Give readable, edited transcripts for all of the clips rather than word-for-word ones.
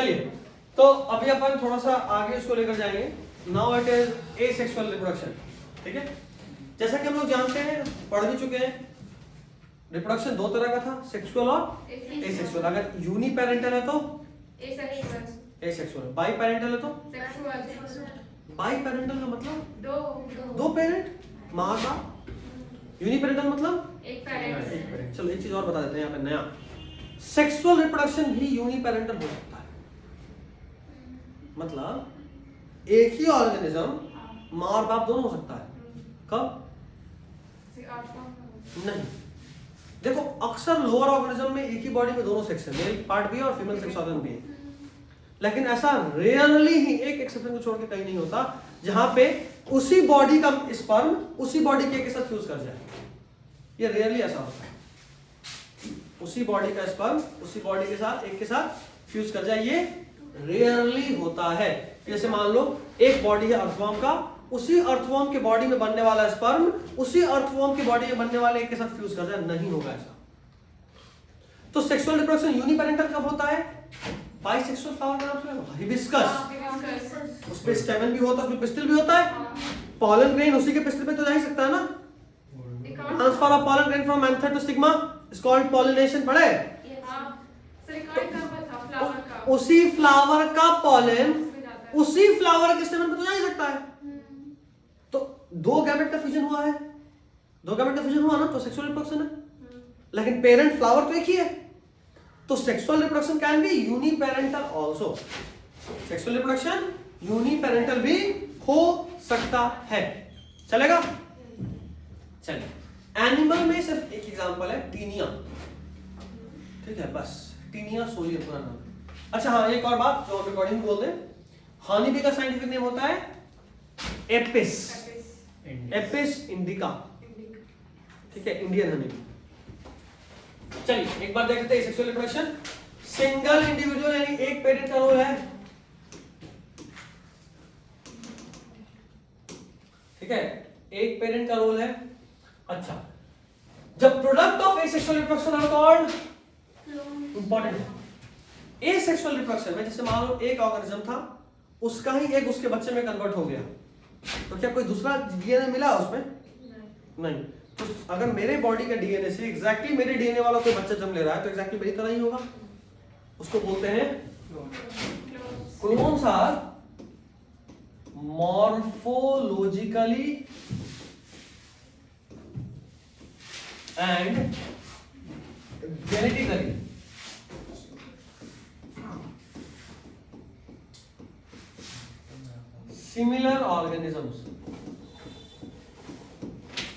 चलिए, तो अभी अपन थोड़ा सा आगे इसको लेकर जाएंगे। Now it is asexual reproduction. ठीक है, जैसा कि हम लोग जानते हैं, पढ़ भी चुके हैं, रिप्रोडक्शन दो तरह का था, सेक्सुअल और एसेक्सुअल। अगर यूनिपेरेंटल है तो एसेक्सुअल, बाई पेरेंटल है तो बाई पेरेंटल का मतलब दो पेरेंट, माँ बाप। यूनिपेरेंटल मतलब एक पेरेंट। चलो एक चीज और बता देते हैं यहाँ पे नया, सेक्सुअल रिप्रोडक्शन भी यूनिपेरेंटल हो सकता है। मतलब एक ही ऑर्गेनिज्म माँ और बाप दोनों हो सकता है। कब? नहीं, देखो अक्सर लोअर ऑर्गेनिज्म में एक ही बॉडी में दोनों सेक्स है, मेल पार्ट भी है और फीमेल सेक्स ऑर्गन भी है। लेकिन ऐसा रेयरली ही, एक एक्सेप्शन को छोड़ के कहीं नहीं होता, जहां पे उसी बॉडी का स्पर्म उसी बॉडी के साथ फ्यूज कर जाए। ये रेयरली ऐसा होता है, उसी बॉडी का स्पर्म उसी बॉडी के साथ एक के साथ फ्यूज कर जाए, ये रेयरली होता है। जैसे मान लो एक बॉडी है अर्थवॉर्म का, उसी अर्थवॉर्म के बॉडी में बनने वाला स्पर्म उसी अर्थवॉर्म की बॉडी में बनने वाले एक के साथ फ्यूज कर जाए, नहीं होगा ऐसा। तो सेक्सुअल रिप्रोडक्शन यूनिपेरेंटल कब होता है? बाइसेक्सुअल फ्लावर का नाम सुना? हिबिस्कस, उसपे स्टेमन भी होता है, उसमें पिस्टिल भी होता है, पॉलन ग्रेन उसी के पिस्टिल पे तो जा ही सकता है ना। Transfer of pollen grain from anther to stigma is called pollination. पढ़े? उसी फ्लावर का पॉलन उसी फ्लावर के स्टेमन पे तो जा ही सकता है। तो दो गैमेट का फ्यूजन हुआ है, दो गैमेट का फ्यूजन हुआ ना, तो सेक्सुअल रिप्रोडक्शन है। लेकिन पेरेंट फ्लावर तो एक ही है, तो sexual reproduction can be uniparental also. Sexual reproduction uniparental भी हो सकता है, चलेगा? चलिए, एनिमल में सिर्फ एक एग्जांपल है, टीनिया। ठीक है, बस टीनिया सोलियर पूरा नाम। अच्छा हाँ, एक और बात जो हम रिकॉर्डिंग बोल दें, हनी बी का साइंटिफिक नेम होता है एपिस, एपिस इंडिका। ठीक है, इंडियन हनी। चलिए एक बार देखते हैं सेक्सुअल रिप्रोडक्शन। सिंगल इंडिविजुअल यानी एक पेरेंट का रोल है। ठीक है, एक पेरेंट का रोल है। अच्छा, जब product of asexual reproduction are called, important है, एसेक्सुअल रिप्रोडक्शन में जैसे मान लो एक ऑर्गेनिज्म था, उसका ही एक उसके बच्चे में कन्वर्ट हो गया, तो क्या कोई दूसरा डीएनए मिला उसमें? नहीं। तो अगर मेरे बॉडी के डीएनए से एग्जैक्टली मेरे डीएनए वाला कोई बच्चा जन्म ले रहा है, तो एग्जैक्टली मेरी तरह ही होगा, उसको बोलते हैं clones are morphologically and genetically similar organisms.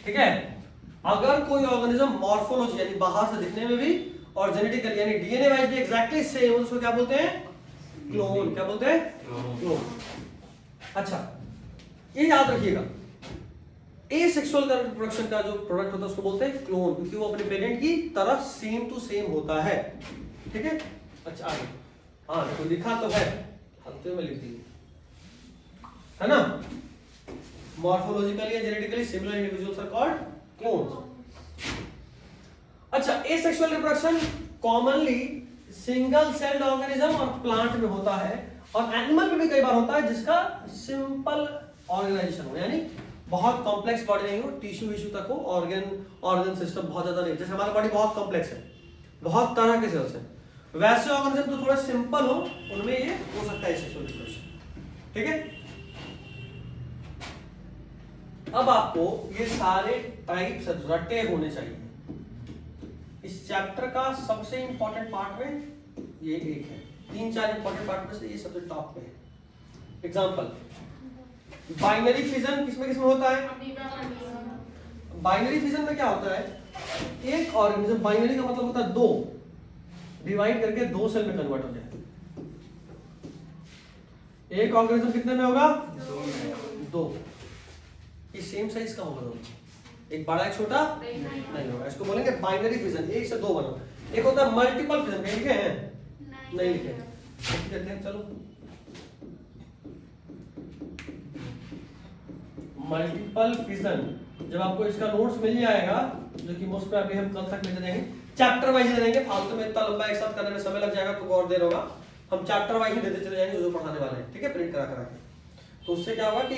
ठीक है, अगर कोई ऑर्गेनिज्म मॉर्फोलॉजी यानी बाहर से दिखने में भी और जेनेटिकली यानी डीएनए वाइज भी एग्जैक्टली सेम, उसको क्या बोलते हैं? क्लोन। क्या बोलते हैं? क्लोन। अच्छा, ये याद रखिएगा, एसेक्सुअल रिप्रोडक्शन का जो प्रोडक्ट होता है उसको बोलते हैं क्लोन, क्योंकि वो अपने पेरेंट की तरह सेम टू सेम होता है। ठीक है, अच्छा आगे, हाँ देखो लिखा तो है, हफ्ते में लिख दी है ना, morphologically and genetically similar individuals are called clones. अच्छा, asexual reproduction commonly single celled organism और प्लांट में होता है, और एनिमल में भी कई बार होता है जिसका सिंपल ऑर्गेनाइजेशन हो, यानी बहुत कॉम्प्लेक्स बॉडी नहीं हो, टिश्यू विश्यू तक हो, ऑर्गन सिस्टम बहुत ज्यादा नहीं। जैसे हमारी बॉडी बहुत कॉम्प्लेक्स है, बहुत तरह के सेल्स हैं, वैसे ऑर्गेनिज्म तो थोड़ा सिंपल हो, उनमें ये हो सकता है सेक्सुअल रिप्रोडक्शन। ठीक है, अब आपको ये सारे टाइप्स रटे होने चाहिए। इस चैप्टर का सबसे इंपॉर्टेंट पार्ट में ये एक है, 3-4 इंपॉर्टेंट पार्ट में से ये सबसे टॉप पे है। एग्जांपल, बाइनरी फिजन किसमें किसमें होता है? बाइनरी फिजन में क्या होता है, एक ऑर्गेनिज्म, बाइनरी का मतलब होता है दो, डिवाइड करके दो सेल में कन्वर्ट हो जाए। एक ऑर्गेनिज्म कितने में होगा? दो। ये सेम साइज का होगा दोनों, एक बड़ा एक छोटा नहीं होगा, इसको बोलेंगे बाइनरी फिजन, एक से दो बना। एक होता है मल्टीपल फिजन, लिखे हैं? नहीं लिखे। कहते हैं चलो, मल्टीपल फिजन, जब आपको इसका नोट्स मिल जाएगा, जो कि मोस्ट प्रॉब्ली हम कल तक मिल जाएंगे, चैप्टर वाइज दे देंगे, फालतू में इतना लंबा एक साथ करने में समय लग जाएगा तो और देर होगा। हम चैप्टर वाइज ही देते चले जाएंगे जो पढ़ाने वाले हैं, ठीक है, प्रिंट करा करा के। तो उससे क्या होगा कि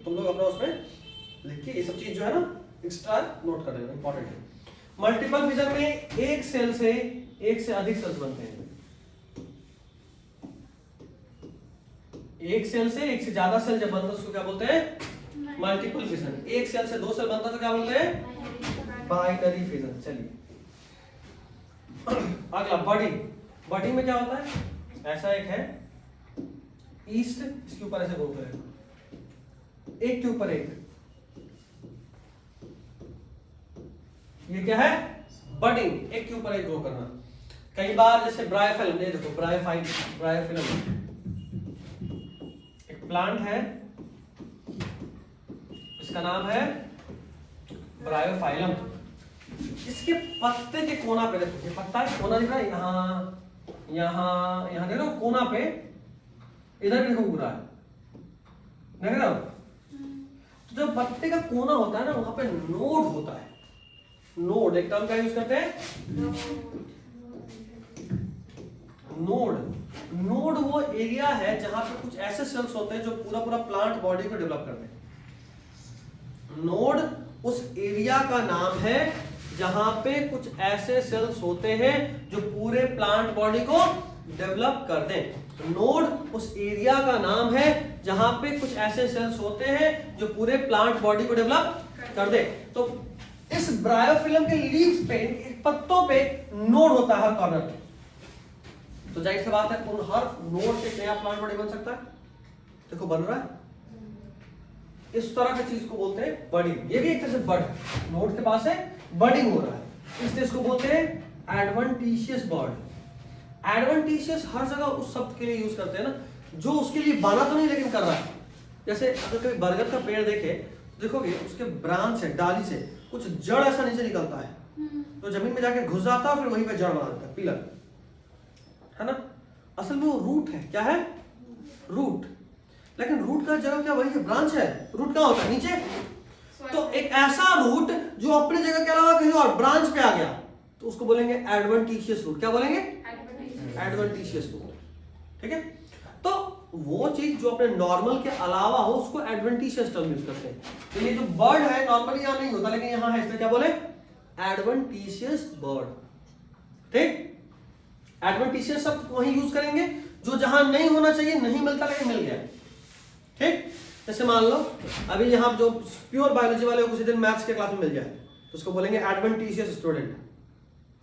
तुम लोग अपना उसमें लिख के ये सब चीज जो है ना एक्स्ट्रा नोट कर लेना, इंपॉर्टेंट है। मल्टीपल फिजन में एक सेल से एक से अधिक सेल्स बनते हैं, एक सेल से एक से ज्यादा सेल जब बनता है उसको क्या बोलते हैं? Multiple fission. एक सेल से दो सेल बनता है तो क्या बोलते हैं? Binary fission. चलिए अगला बॉडी। बॉडी में क्या होता है? ऐसा एक है ईस्ट, इसके ऊपर ऐसे ग्रो करेगा, एक के ऊपर एक, ये क्या है? बडिंग, एक के ऊपर एक ग्रो करना। कई बार जैसे ब्रायोफिल्म, ये देखो ब्रायोफिल्म एक प्लांट है, इसका नाम है ब्रायोफाइलम। इसके पत्ते के कोना पे देखो, ये पत्ता है, कोना दिख रहा है, यहाँ यहाँ यहाँ देखो कोना पे, इधर भी देखो पूरा है, देख रहे हो? तो जब पत्ते का कोना होता है ना, वहां पे नोड होता है। नोड एक टर्म का यूज करते हैं, नोड। नोड वो एरिया है जहां पे कुछ ऐसे सेल्स होते हैं जो पूरा प्लांट बॉडी को डेवलप करते हैं। नोड उस एरिया का नाम है जहां पे कुछ ऐसे सेल्स होते हैं जो पूरे प्लांट बॉडी को डेवलप कर दें। नोड उस एरिया का नाम है जहां पे कुछ ऐसे सेल्स होते हैं जो पूरे प्लांट बॉडी को डेवलप कर दे। तो इस ब्रायोफिल्म के लीव्स पे, पत्तों पे नोड होता है हर कॉर्नर पे। तो जाहिर सी बात है उन हर नोड से नया प्लांट बॉडी बन सकता है। देखो बन रहा है, इस तरह की चीज को बोलते हैं बडिंग। ये भी एक तरह से बड, नोड के पास है, बडिंग हो रहा है, इसलिए इसको बोलते हैं एडवेंटिशियस बड। एडवेंटिशियस हर जगह उस शब्द के लिए यूज करते हैं ना जो उसके लिए बना तो नहीं लेकिन कर रहा है। जैसे अगर कभी बरगद का पेड़ देखे, देखोगे उसके ब्रांच है, डाली से कुछ जड़ ऐसा नीचे निकलता है, तो जमीन में जाके घुस जाता है, फिर वहीं पे जड़ बना देता है, पिलर, है ना? असल में वो रूट है। क्या है? रूट। लेकिन रूट का जगह क्या वही है, ब्रांच है। रूट कहाँ होता है? नीचे। तो एक ऐसा रूट जो अपने जगह के अलावा कहीं और ब्रांच पे आ गया तो उसको बोलेंगे एडवेंटिशियस रूट। क्या बोलेंगे? Adventitious root. ठीक है, तो वो चीज जो अपने नॉर्मल के अलावा हो उसको एडवेंटिशियस टर्म यूज करते हैं। तो ये जो बर्ड है नॉर्मली यहां नहीं होता लेकिन यहां है, इसलिए क्या बोले? Adventitious bird. ठीक, एडवेंटिशियस शब्द वहीं यूज करेंगे जो जहां नहीं होना चाहिए, नहीं मिलता लेकिन मिल गया। ठीक, जैसे मान लो अभी यहाँ जो प्योर बायोलॉजी वाले को किसी दिन मैथ्स के क्लास में मिल जाए तो उसको बोलेंगे एडवेंटिशियस स्टूडेंट।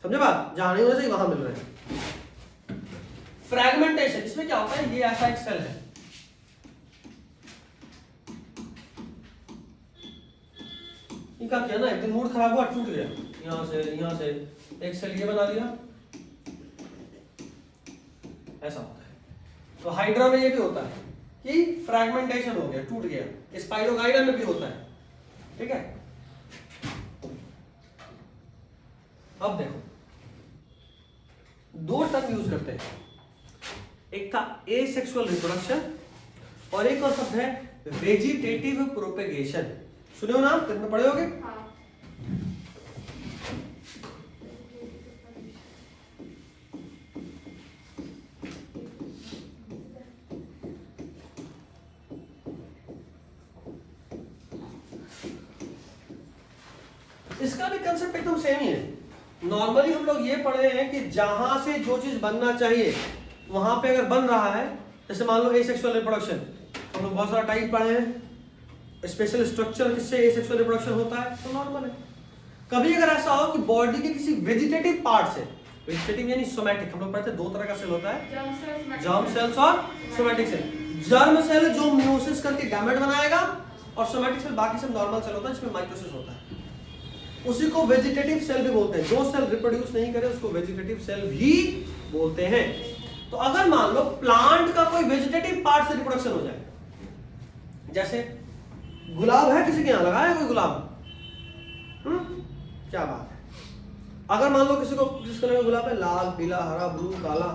समझे बात? जहां नहीं होना चाहिए वहां मिल रहे हैं। फ्रैगमेंटेशन, इसमें क्या होता है? ये ऐसा एक सेल है, इनका क्या ना, एक दिन मूड खराब हुआ, टूट गया, यहां से एक सेल ये बना दिया, ऐसा होता है। तो हाइड्रा में ये भी होता है कि फ्रैगमेंटेशन हो गया, टूट गया। स्पाइरोगाइडा में भी होता है। ठीक है, अब देखो दो टर्म यूज करते हैं, एक था एसेक्सुअल रिप्रोडक्शन और एक और शब्द है वेजिटेटिव प्रोपेगेशन। सुने हो नाम, कितने पढ़े होगे? इसका भी कंसेप्ट एकदम सेम ही है। नॉर्मली हम लोग ये पढ़े हैं कि जहां से जो चीज बनना चाहिए वहां पे अगर बन रहा है, जैसे मान लो एसेक्सुअल रिप्रोडक्शन, हम लोग बहुत सारा टाइप पढ़े हैं, स्पेशल स्ट्रक्चर किससे एसेक्सुअल रिप्रोडक्शन होता है, तो नॉर्मल है। कभी अगर ऐसा हो कि बॉडी के किसी वेजिटेटिव पार्ट से, वेजिटेटिव यानी सोमैटिक, हम लोग पढ़ते हैं दो तरह का सेल होता है, जर्म सेल्स और सोमैटिक सेल। जर्म सेल जो मियोसिस करके गैमेट बनाएगा और सोमैटिक सेल बाकी सब नॉर्मल सेल होता है जिसमें माइटोसिस होता है। उसी को वेजिटेटिव सेल भी बोलते हैं। जो सेल रिप्रोड्यूस नहीं करे उसको वेजिटेटिव सेल भी बोलते हैं। तो अगर मान लो प्लांट का कोई वेजिटेटिव पार्ट से रिप्रोडक्शन हो जाए, जैसे गुलाब है, किसी के यहां लगाया कोई गुलाब? क्या बात है। अगर मान लो किसी को जिस कलर का गुलाब है, लाल, पीला, हरा, ब्लू, काला,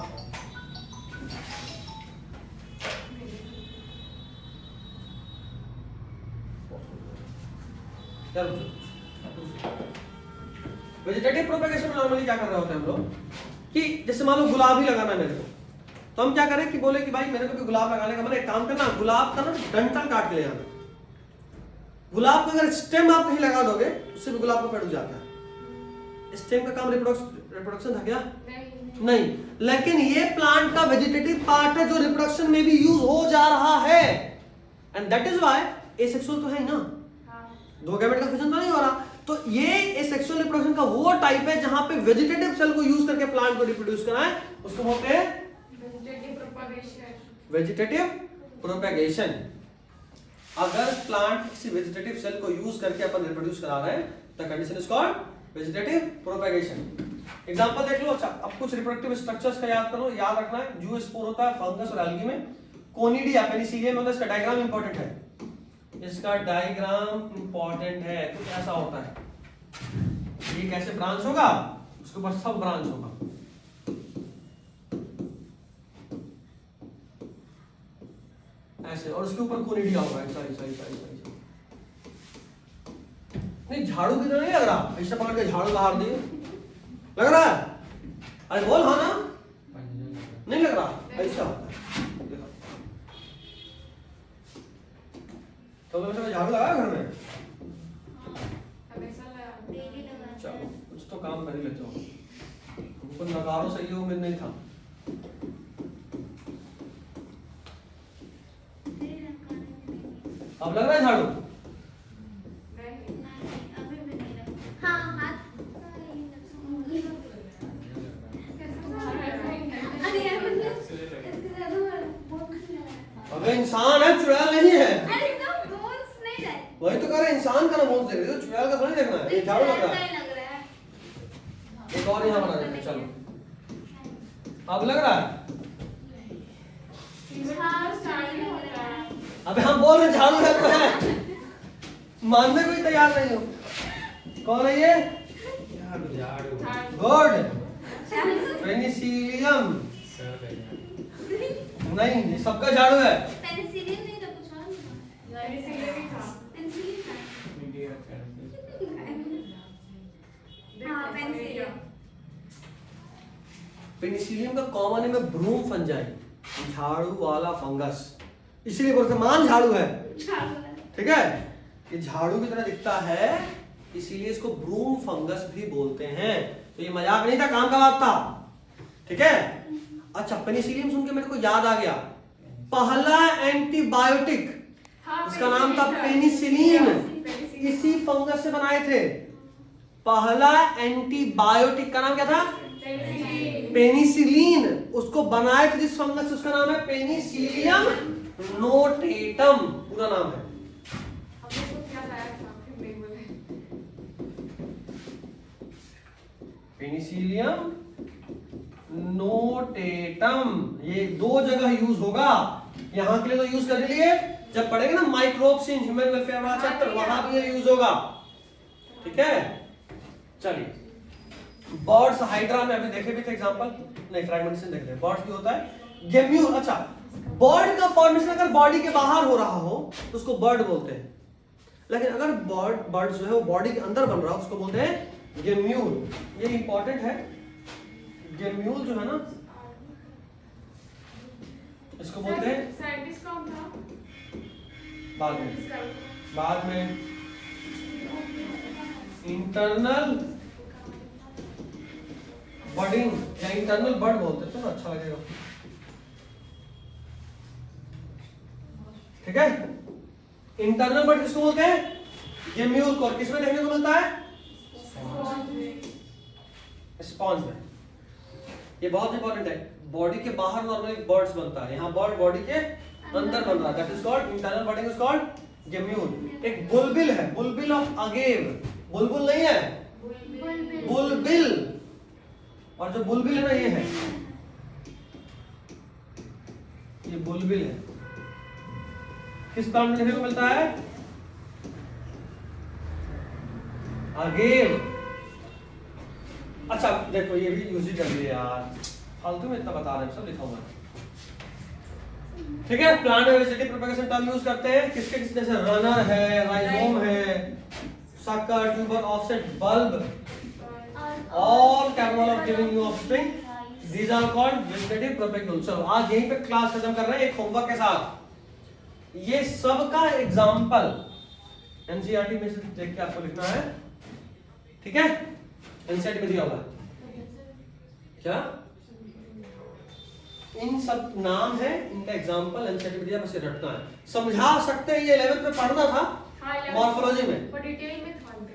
वेजिटेटिव प्रोपेगेशन में नॉर्मली क्या कर रहे होते हैं हम लोग कि जैसे मान लो गुलाब ही लगाना है मेरे को, तो हम क्या करें कि बोले कि भाई मेरे को भी गुलाब लगाने का मन है, एक काम करना, गुलाब का ना डंठल काट के ले आना। गुलाब का अगर स्टेम आप कहीं लगा दोगे उससे भी गुलाब का पेड़ उग जाता है। स्टेम का काम रिप्रोडक्शन था क्या? नहीं, लेकिन ये प्लांट का वेजिटेटिव पार्ट है जो रिप्रोडक्शन में भी यूज हो जा रहा है, and that is why asexual तो है ही ना, दो गैमेट का फ्यूजन तो नहीं हो रहा। तो ये एसेक्सुअल रिप्रोडक्शन का वो टाइप है जहां पे वेजिटेटिव सेल को यूज करके प्लांट को रिप्रोड्यूस करना है, उसको बोलते हैं वेजिटेटिव प्रोपेगेशन। अगर प्लांट किसी वेजिटेटिव सेल को यूज करके अपन रिप्रोड्यूस करा रहे हैं the condition is called vegetative propagation. Example देख लो। अच्छा, अब कुछ रिप्रोडक्टिव स्ट्रक्चर्स का याद करो, याद रखना है। जूस्पोर होता है फंगस और एल्गी में, कोनिडिया पेनिसिलियम होता है, इसका डायग्राम इंपॉर्टेंट है, इसका डायग्राम इंपॉर्टेंट है। कुछ ऐसा होता है, ये कैसे ब्रांच होगा, उसके ऊपर सब ब्रांच होगा। ऐसे, और उसके ऊपर कोनिडिया होगा। सही नहीं, झाड़ू की तरह नहीं लग रहा, ऐसा पकड़ के झाड़ू बाहर दिए लग रहा है। अरे बोल हाँ ना, नहीं लग रहा, ऐसा होता है। तो झाड़ू लगा घर में, चलो कुछ तो काम कर ही लेते हो, हमको नकारों से ये उम्मीद नहीं था। अब लग रहा है झाड़ू? अबे इंसान है, चुड़ैल नहीं है। अरे तो बोन्स नहीं है, वही तो कह रहे, इंसान का ना बोन्स देख रहे हो, चुड़ैल का थोड़ी देखना है। ये झाड़ू लग रहा है, एक और यहाँ बना देते। चलो अब लग रहा है। अबे हम बोल रहे झाड़ू है तो है, मानने को ही तैयार नहीं हो। कौन है ये? Good, Penicillium. नहीं, ये सबका झाड़ू है। पेनिसिलियम नहीं तो कुछ और था। पेनिसिलियम था। हाँ, पेनिसिलियम। पेनिसिलियम का कॉमन नेम है ब्रूम फंजाई, झाड़ू वाला फंगस, इसीलिए बोलते मान झाड़ू है। ठीक है, ये झाड़ू की तरह दिखता है, इसीलिए इसको ब्रूम फंगस भी बोलते हैं। तो ये मजाक नहीं था, काम का बात था। ठीक है। अच्छा, पेनिसिलियम सुन के मेरे को याद आ गया, पहला एंटीबायोटिक इसका नाम था पेनिसिलिन, इसी फंगस से बनाए थे। पहला एंटीबायोटिक का नाम क्या था? पेनिसिलिन। उसको बनाए थे जिस फंगस से, उसका नाम है पेनिसिलियम नोटेटम, पूरा नाम है। पेनिसिलियम नोटेटम, ये दो जगह यूज होगा। यहां के लिए तो यूज कर लिए, जब पढ़ेंगे ना माइक्रोब्स इन ह्यूमन वेलफेयर वाला चैप्टर, वहां भी ये यूज होगा। ठीक है, चलिए। बर्ड्स, हाइड्रा में अभी देखे भी थे एग्जांपल, नहीं फ्रैगमेंटेशन देख रहे, बर्ड्स भी होता है। गेम्यूल, अच्छा, बर्ड का फॉर्मेशन अगर बॉडी के बाहर हो रहा हो तो उसको बर्ड बोलते हैं, लेकिन अगर बर्ड जो है वो बॉडी के अंदर बन रहा हो उसको बोलते हैं गेम्यूल। ये इंपॉर्टेंट है, गेम्यूल जो है ना, इसको बोलते हैं साइंटिस्ट कौन था? बाद में इंटरनल बडिंग या इंटरनल बर्ड बोलते हैं, तो अच्छा लगेगा। ठीक है, इंटरनल बर्ड किसको बोलते हैं? गेम्यूल को। किसमें देखने को मिलता है? स्पॉन्ज में। ये बहुत इंपॉर्टेंट है, बॉडी के बाहर नॉर्मली बर्ड्स बनता है, यहाँ बर्ड बॉडी के अंदर बन रहा है, that is called internal budding, is called gemmule. एक बुलबिल है, बुलबिल ऑफ अगेव, बुलबुल नहीं है, बुलबिल। और जो बुलबिल है ना, ये है, ये बुलबिल है। किस प्लांट में देखने को मिलता है? अगेव। अच्छा देखो, ये भी यूज ही कर लिए यार, फालतू में इतना बता रहे हैं, सब लिखा हुआ है। ठीक है, प्लांट में वेजिटेटिव प्रोपेगेशन टर्म यूज करते हैं किसके किसके, जैसे रनर है, राइजोम है, sucker, tuber, offset, bulb, all capable of giving new offspring, These are called vegetative propagules. चलो आज यहीं पे क्लास खत्म कर रहे हैं एक होमवर्क के साथ। ये सब का एग्जाम्पल एनसीईआरटी में से देख के आपको लिखना है, ठीक है? एनसीईआरटी में दिया होगा क्या? इन सब नाम है, इनका एग्जाम्पल एनसीईआरटी में दिया, बस ये रटना है। समझा सकते हैं, ये 11th में पढ़ना था मॉर्फोलॉजी में,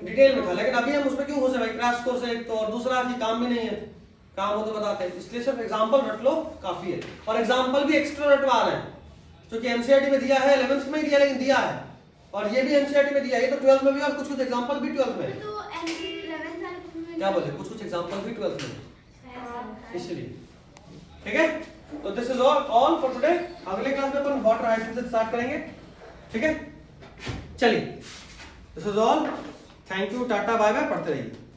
डिटेल में था, लेकिन अभी हम उसमें क्यों घुसे भाई? क्रैश कोर्स है एक तो, और दूसरा कि काम भी नहीं है, काम हो तो बताते हैं, इसलिए सिर्फ एग्जाम्पल रट लो काफी है। और एग्जाम्पल भी एक्स्ट्रा रटवा रहे हैं क्योंकि एनसीईआरटी में दिया है, 11th में ही दिया, लेकिन दिया है, और ये भी एनसीईआरटी में दिया है, ये तो 12th में भी, और कुछ कुछ एग्जाम्पल भी 12th में। तो एनसीईआरटी 11th वाले क्या बोलते, कुछ कुछ एग्जाम्पल भी 12th में, इसलिए ठीक है। तो this is all for today. अगले क्लास में अपन वाटर हाइजीन से स्टार्ट करेंगे, ठीक है? चलिए, this is all, thank you, tata bye bye, पढ़ते रहिए।